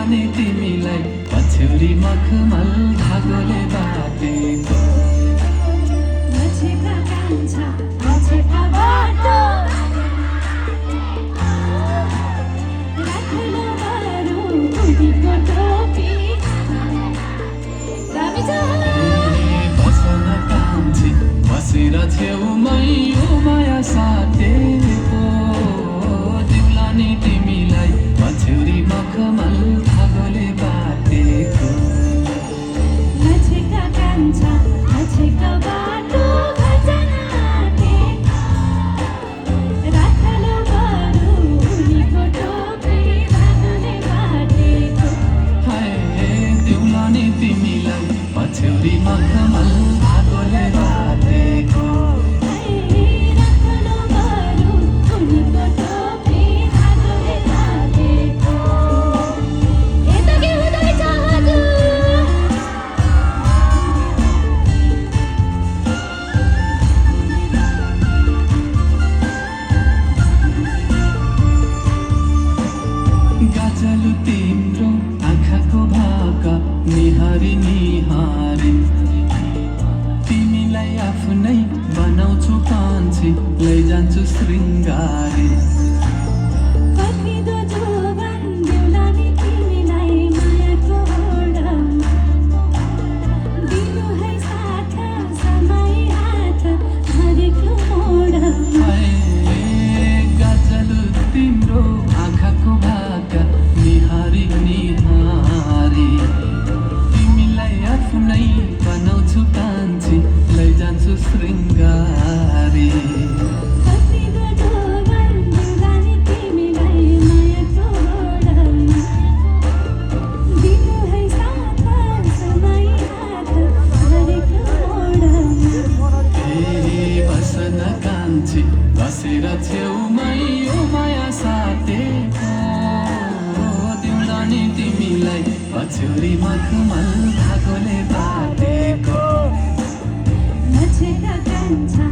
दिउलाने तिमीलाई पछ्यौरी मखमल धागोले बाटेको मछेका कान्छा मछेका बाटो राख्नु बारो उडीको टोपी दामी छ बसन कान्छी बसेर छेउमै यो माया साटेको दिउलाने तिमीलाई पछ्यौरी मखमल धागोले बाटेको मछेका कान्छा मछेका बाटो खजनाटे राख्नु बारो उडीको टोपी धागोले बाटेको हाय दिउलाने तिमीलाई पछ्यौरी मखमल धागोले बाटेको राख्नु बारो उडीको टोपी धागोले बाटेको यता के हुँदैछ हजुर गाजलु तिम्रो आँखाको भाका निहारी निहारी तिमीलाई आफ्नै बनाउँछु कान्छी लैजान्छु शृङ्गारी पर्खिँदो जोगान देउलाने तिमीलाई मायाको ओडमा दिनु है साथ समय हात हरेको मोडमा हाय गाजलु तिम्रो आँखाको भाका निहारी निहारी तिमीलाई आफ्नै बनाउँछु कान्छी लैजान्छु शृङ्गारी पर्खिँदो जोगान देउलाने तिमीलाई मायाको ओडमा दिनु है साथ समय हात हरेको मोडमा बसन कान्छी बसेर छेउमै यो माया साटेको दिउलाने तिमीलाई पछ्यौरी मखमल धागोले बाटेको मछेका कान्छा